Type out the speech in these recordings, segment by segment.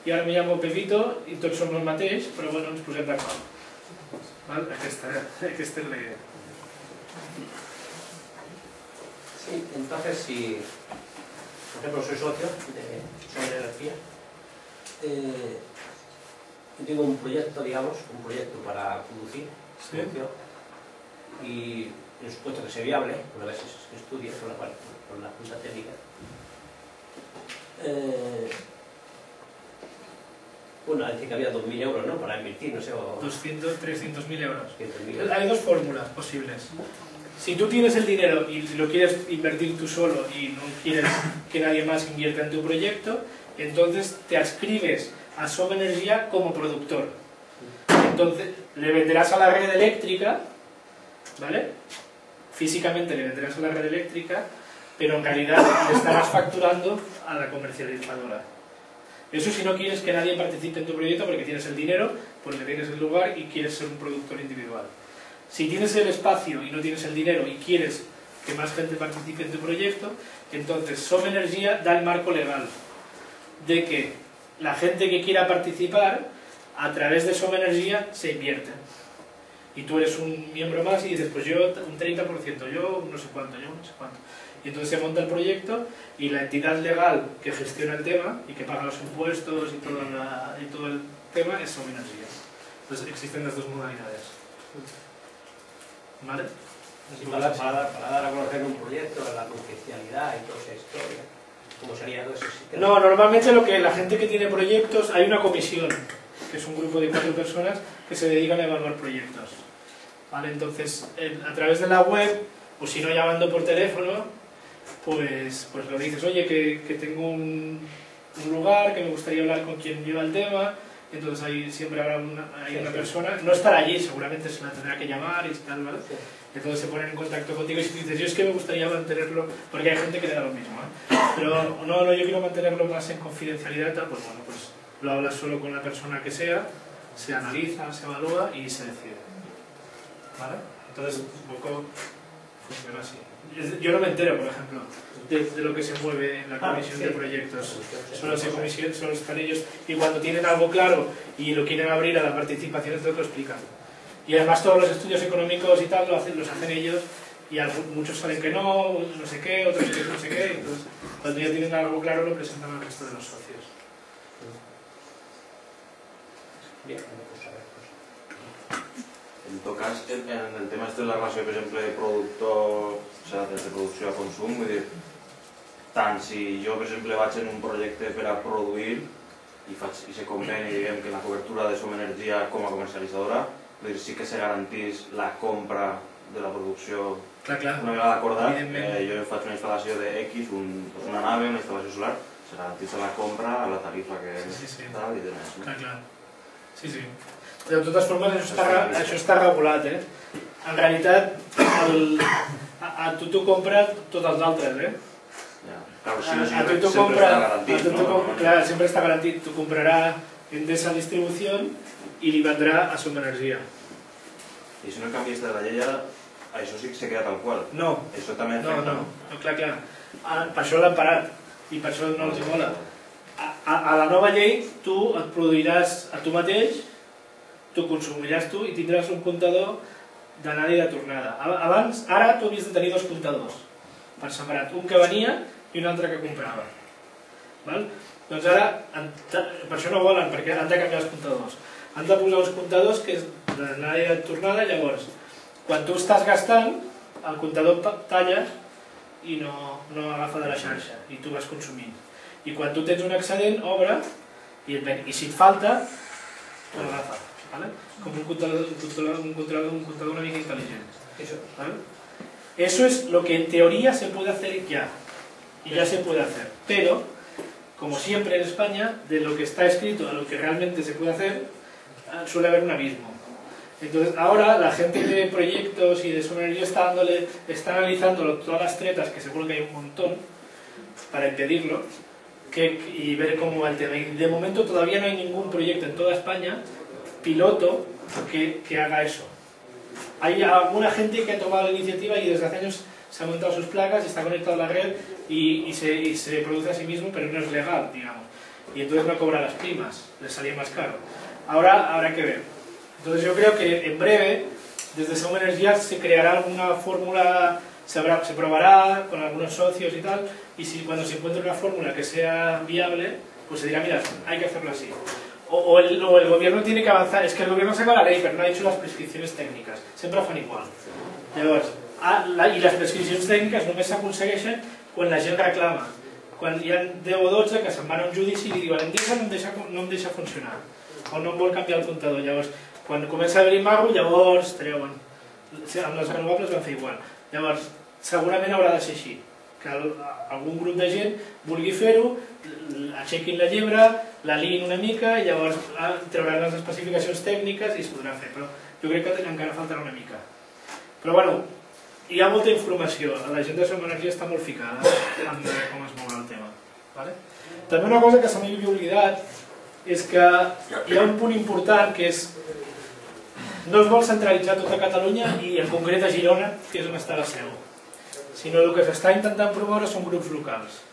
i ara me llamo Pepito i tots som el mateix, però bueno, ens posem d'acord. Aquesta és la idea. Sí, entonces si, por ejemplo, soy socio de Sobre Energía, yo tengo un proyecto, digamos, un proyecto para producir, Sí. y en supuesto que sea viable, una vez que estudie con la Junta Técnica, bueno, dice que había 2.000 euros, ¿no?, para invertir, no sé, o 200, 300.000 euros. 100.000. Hay dos fórmulas posibles. Si tú tienes el dinero y lo quieres invertir tú solo y no quieres que nadie más invierta en tu proyecto, entonces te adscribes a Som Energia como productor. Entonces le venderás a la red eléctrica, ¿vale? Físicamente le venderás a la red eléctrica, pero en realidad le estarás facturando a la comercializadora. Eso si no quieres que nadie participe en tu proyecto porque tienes el dinero, porque tienes el lugar y quieres ser un productor individual. Si tienes el espacio y no tienes el dinero y quieres que más gente participe en tu proyecto, entonces Som Energia da el marco legal de que la gente que quiera participar a través de Som Energia se invierte. Y tú eres un miembro más y dices, pues yo un 30%, yo no sé cuánto, yo no sé cuánto. Y entonces se monta el proyecto y la entidad legal que gestiona el tema y que paga los impuestos y todo el tema es Som Energia. Entonces existen las dos modalidades. ¿Vale? Sí, para dar a conocer un proyecto, la confidencialidad y toda esa historia, ¿cómo sería todo ese sistema? No, normalmente la gente que tiene proyectos, hay una comisión, que es un grupo de 4 personas que se dedican a evaluar proyectos. ¿Vale? Entonces, a través de la web, o si no llamando por teléfono, pues lo dices, oye, que tengo un lugar, que me gustaría hablar con quien lleva el tema, entonces ahí siempre habrá una persona, no estará allí, seguramente se la tendrá que llamar y tal, ¿vale? Sí. Entonces se ponen en contacto contigo y si dices, yo es que me gustaría mantenerlo, porque hay gente que le da lo mismo, ¿eh? Pero no, yo quiero mantenerlo más en confidencialidad, tal, pues bueno, pues lo hablas solo con la persona que sea, se analiza, se evalúa y se decide. ¿Vale? Entonces un poco funciona así. Yo no me entero, por ejemplo, de lo que se mueve en la comisión de proyectos. Solo están ellos y cuando tienen algo claro y lo quieren abrir a la participación, entonces lo explican. Y además todos los estudios económicos y tal los hacen ellos y muchos saben que no sé qué, otros que no sé qué, entonces cuando ya tienen algo claro lo presentan al resto de los socios. Bien, pues a ver, En tot cas, en el tema de la relació, per exemple, productor, o sigui, des de producció a consum, vull dir, tant si jo, per exemple, vaig en un projecte per a produir i se conveni, diguem, que la cobertura de Som Energia com a comercialitzadora, vull dir, sí que se garantís la compra de la producció una vegada acordat, jo faig una instal·lació de X, una nave, una instal·lació solar, se garantís la compra a la tarifa que tal i de més. Clar. Sí. De totes formes, això està regulat, eh? En realitat, a tu t'ho compra tots els altres, eh? A tu t'ho compra, clar, sempre està garantit, t'ho comprarà Endesa Distribución i li vendrà a Som Energia. I si no canvies de la llei, això sí que se queda tal qual. No. Això també afecta. No, clar. Per això l'han parat i per això no els mola. A la nova llei tu et produiràs a tu mateix, tu consumiràs tu i tindràs un comptador d'anada i de tornada. Abans, ara tu havies de tenir 2 comptadors per separat, un que venia i un altre que comprava. Doncs ara, per això no volen, perquè han de canviar els comptadors. Han de posar uns comptadors que és d'anada i de tornada, llavors, quan tu estàs gastant, el comptador talla i no agafa de la xarxa, i tu vas consumint. I quan tu tens un excedent, obre, i si et falta, tu l'agafa. Com un comptador una mica inteligente. Eso es lo que en teoría se puede hacer ya. Y ya se puede hacer. Pero, como siempre en España, de lo que está escrito a lo que realmente se puede hacer, suele haber un abismo. Entonces, ahora la gente de proyectos y de Som Energia está analizando todas las tretas, que seguro que hay un montón, para impedirlo, y ver cómo va el tema. Y de momento todavía no hay ningún proyecto en toda España piloto que haga eso. Hay alguna gente que ha tomado la iniciativa y desde hace años se ha montado sus placas y está conectado a la red y se produce a sí mismo, pero no es legal, digamos. y entonces no cobra las primas, les salía más caro. Ahora habrá que ver. Entonces yo creo que en breve, desde Som Energia se creará alguna fórmula, se probará con algunos socios y tal, y si cuando se encuentre una fórmula que sea viable, pues se dirá, mira, hay que hacerlo así. O el gobierno tiene que avanzar, es que el gobierno saca la ley, però no ha dicho les prescripcions tècniques, sempre fan igual. Llavors, i les prescripcions tècniques només s'aconsegueixen quan la gent reclama. Quan hi ha 10 o 12 que se'n van a un judici i diuen Endesa no em deixa funcionar, o no em vol canviar el comptador. Llavors, quan comença a haver-hi mago, llavors treuen. Amb les renovables van fer igual. Llavors, segurament haurà de ser així, que algun grup de gent vulgui fer-ho, aixequin la llebre, la liïn una mica i llavors trauran les especificacions tècniques i es podrà fer, però jo crec que encara faltarà una mica. Però bueno, hi ha molta informació, la gent de Som Energia està molt ficada en com es mourà el tema. També una cosa que se m'havia oblidat és que hi ha un punt important que és no es vol centralitzar tota Catalunya i en concret a Girona, que és on està la seu, sinó el que s'està intentant promoure són grups locals,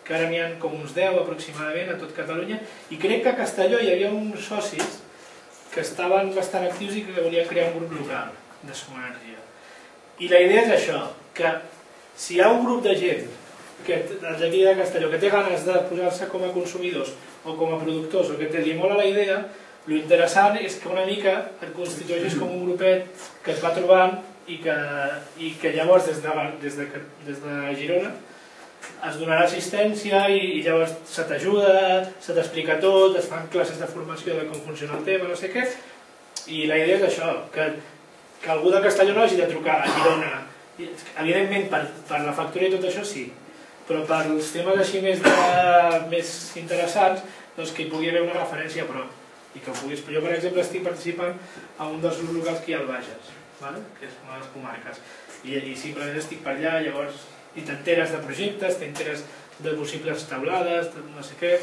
que ara n'hi ha com uns 10 aproximadament a tot Catalunya, i crec que a Castelló hi havia uns socis que estaven bastant actius i que volien crear un grup local de Som Energia. I la idea és això, que si hi ha un grup de gent d'aquí de Castelló que té ganes de posar-se com a consumidors o com a productors o que li mola la idea, lo interessant és que una mica et constitueixis com un grupet que es va trobant i que llavors des de Girona es donarà assistència i llavors se t'ajuda, se t'explica tot, es fan classes de formació de com funciona el tema, no sé què, i la idea és això, que algú de Castelló no hagi de trucar a Girona. Evidentment, per la factura i tot això sí, però per els temes així més interessants, doncs que hi pugui haver una referència a prop. Jo, per exemple, estic participant en un dels grups locals que hi ha al Bages, que és una de les comarques, i simplement estic per allà, llavors i t'enteres de projectes, t'enteres de possibles taulades, no sé què.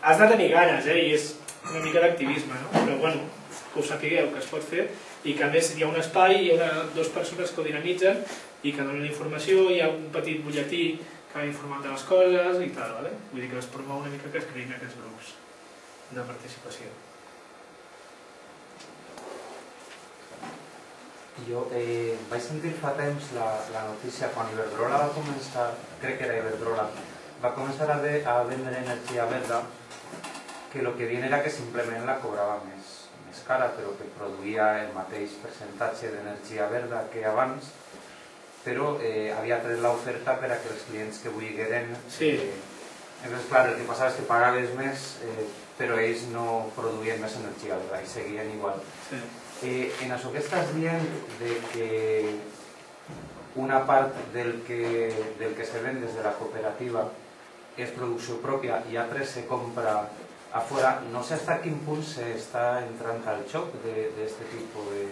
Has de tenir ganes, i és una mica d'activisme, però bueno, que ho sapigueu, que es pot fer, i que a més hi ha un espai, hi ha dues persones que ho dinamitzen i que donen informació, hi ha un petit butlletí que va informant de les coses i tal, vull dir que es promou una mica que es creïn aquests grups de participació. Jo vaig sentir fa temps la notícia quan Iberdrola va començar, crec que era Iberdrola, va començar a vendre energia verda, que el que havien era que simplement la cobrava més cara, però que produïa el mateix percentatge d'energia verda que abans, però havia tret l'oferta per a que els clients que vulgueren... Llavors, clar, el que passava és que pagaves més, però ells no produïen més energia verda i seguien igual. En això que estàs dient de que una part del que se ven des de la cooperativa és producció pròpia i altres se compra a fora, no sé hasta quin punt s'està entrant al xoc d'aquest tipus de...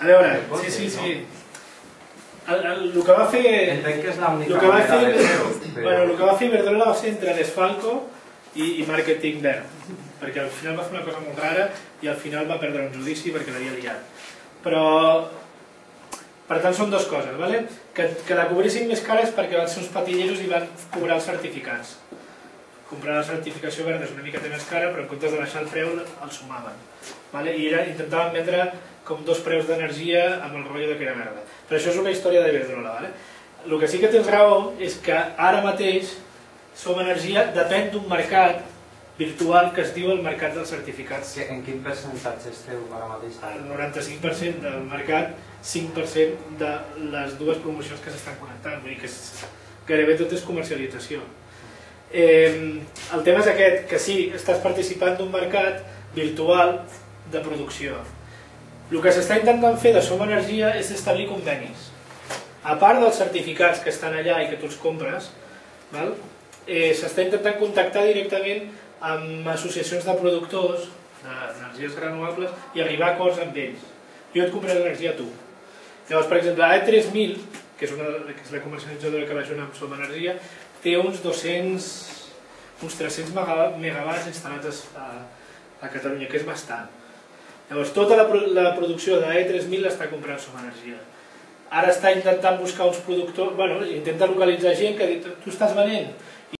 A veure, sí. El que va fer... Entenc que és l'única manera de fer-ho. El que va fer Iberdrola va ser entre Desfalco i màrqueting verd, perquè al final va fer una cosa molt rara i al final va perdre un judici perquè l'havia liat. Però, per tant, són dues coses, que la cobressin més cara és perquè van ser uns patilleros i van cobrar els certificats. Comprar la certificació verda és una miqueta més cara, però en comptes de baixar el preu el sumaven. I intentaven vendre com dos preus d'energia amb el rotllo que era verda. Però això és una història d'Iberdrola. El que sí que tens raó és que ara mateix Som Energia depèn d'un mercat virtual que es diu el mercat dels certificats. En quin percentatge esteu ara mateix? El 95% del mercat, 5% de les dues promocions que s'estan connectant, vull dir que gairebé tot és comercialització. El tema és aquest, que sí, estàs participant d'un mercat virtual de producció. El que s'està intentant fer de Som Energia és establir convenis. A part dels certificats que estan allà i que tu els compres, s'està intentant contactar directament amb associacions de productors d'energies renovables i arribar a acords amb ells. Jo et compraré l'energia a tu. Llavors, per exemple, AE3000, que és la comercialitzadora que va junt amb Som Energia, té uns 300 megawatts instal·lats a Catalunya, que és bastant. Llavors, tota la producció d'AE3000 l'està comprant Som Energia. Ara està intentant buscar uns productors, intenta localitzar gent que ha dit, tu estàs venent?